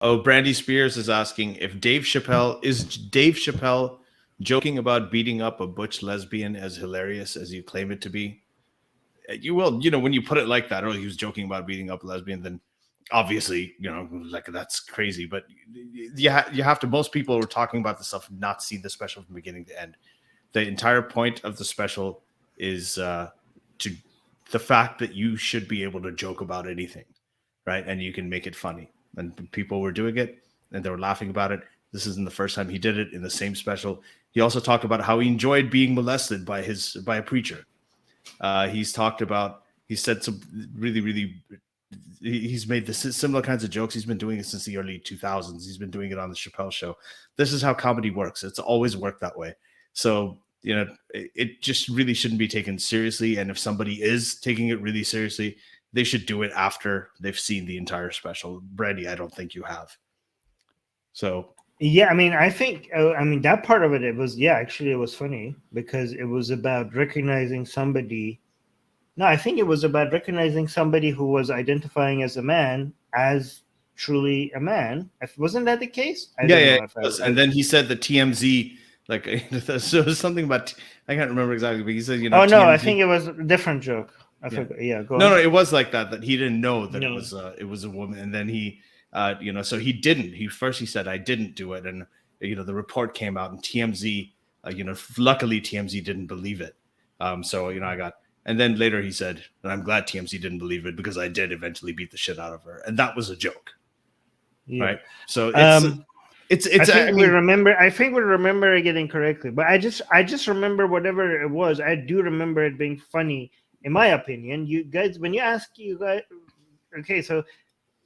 Oh, Brandy Spears is asking if Dave Chappelle joking about beating up a butch lesbian as hilarious as you claim it to be? You will, when you put it like that, oh, he was joking about beating up a lesbian, then obviously, like that's crazy. But you have to. Most people who are talking about this stuff have not seen the special from beginning to end. The entire point of the special is to the fact that you should be able to joke about anything, right? And you can make it funny. And people were doing it, and they were laughing about it. This isn't the first time he did it in the same special. He also talked about how he enjoyed being molested by a preacher. He's talked about. He said some really, really. He's made this similar kinds of jokes. He's been doing it since the early 2000s. He's been doing it on the Chappelle show. This is how comedy works. It's always worked that way. So, it just really shouldn't be taken seriously. And if somebody is taking it really seriously, they should do it after they've seen the entire special. Brandy, I don't think you have. So yeah, I mean, I think that part of it was actually it was funny because it was about recognizing somebody. No, I think it was about recognizing somebody who was identifying as a man as truly a man. Wasn't that the case? Yeah. And then he said the TMZ, like, so something about, I can't remember exactly, but he said, Oh, no, TMZ, I think it was a different joke. I forgot. Yeah, go on. No, it was like that he didn't know that it was a woman. And then he, so he didn't. He said, I didn't do it. And, the report came out and TMZ, luckily TMZ didn't believe it. So, I got, and then later he said, and I'm glad TMZ didn't believe it because I did eventually beat the shit out of her. And that was a joke. Yeah. Right. So it's I think we remember it getting correctly, but I just remember whatever it was. I do remember it being funny, in my opinion. You guys, when you ask okay, so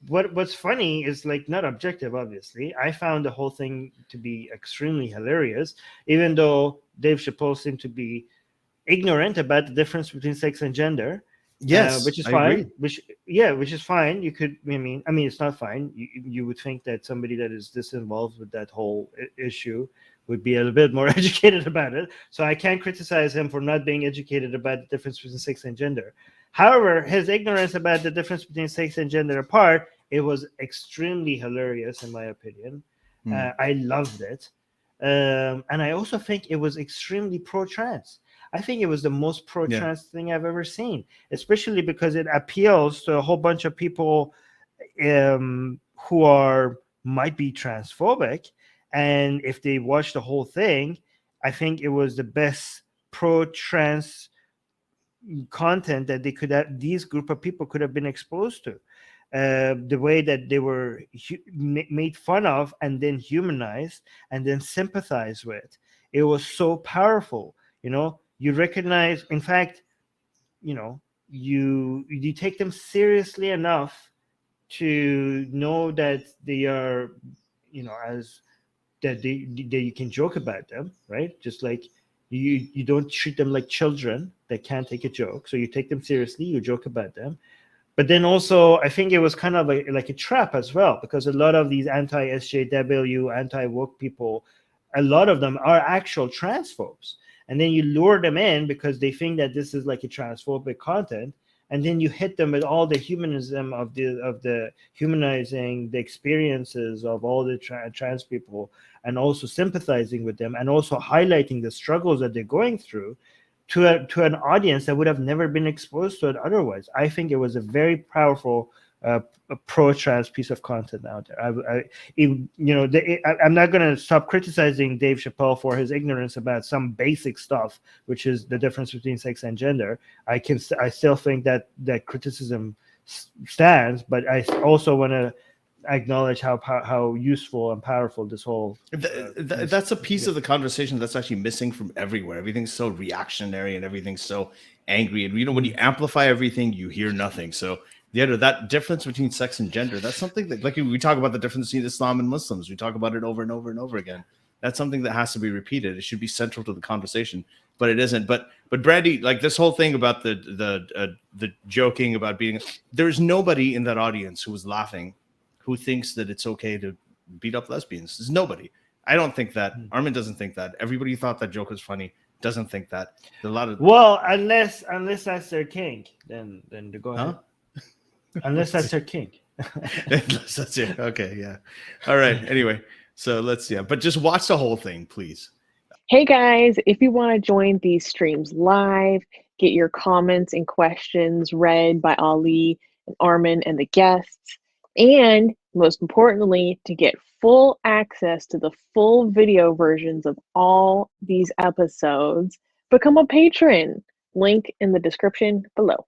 what's funny is like not objective, obviously. I found the whole thing to be extremely hilarious, even though Dave Chappelle seemed to be ignorant about the difference between sex and gender. Yes, which is fine. Which is fine. You could. I mean, it's not fine. You would think that somebody that is this involved with that whole issue would be a little bit more educated about it. So I can't criticize him for not being educated about the difference between sex and gender. However, his ignorance about the difference between sex and gender apart, it was extremely hilarious in my opinion. I loved it, and I also think it was extremely pro-trans. I think it was the most pro-trans thing I've ever seen, especially because it appeals to a whole bunch of people who might be transphobic. And if they watch the whole thing, I think it was the best pro-trans content that these group of people could have been exposed to. The way that they were made fun of and then humanized and then sympathized with. It was so powerful, You recognize, in fact, you take them seriously enough to know that they are, as that you can joke about them, right? Just like you don't treat them like children that can't take a joke. So you take them seriously, you joke about them. But then also, I think it was kind of like a trap as well, because a lot of these anti-SJW, anti-woke people, a lot of them are actual transphobes. And then you lure them in because they think that this is like a transphobic content, and then you hit them with all the humanism of the humanizing the experiences of all the trans people, and also sympathizing with them, and also highlighting the struggles that they're going through to an audience that would have never been exposed to it otherwise. I think it was a very powerful a pro-trans piece of content out there. I'm not going to stop criticizing Dave Chappelle for his ignorance about some basic stuff, which is the difference between sex and gender. I still think that criticism stands, but I also want to acknowledge how useful and powerful this whole that's a piece of the conversation that's actually missing from everywhere. Everything's so reactionary and everything's so angry, and when you amplify everything, you hear nothing. So that difference between sex and gender, that's something that, like, we talk about the difference between Islam and Muslims, we talk about it over and over and over again. That's something that has to be repeated. It should be central to the conversation, but it isn't. But Brandy, like, this whole thing about the joking about beating, there's nobody in that audience who was laughing who thinks that it's okay to beat up lesbians. There's nobody. I don't think that. Armin doesn't think that. Everybody who thought that joke was funny doesn't think that. There's a lot of unless that's their kink, then to go ahead. Unless that's their kink. That's it. Okay, yeah. All right. Anyway, so but just watch the whole thing, please. Hey guys, if you want to join these streams live, get your comments and questions read by Ali and Armin and the guests, and most importantly, to get full access to the full video versions of all these episodes, become a patron. Link in the description below.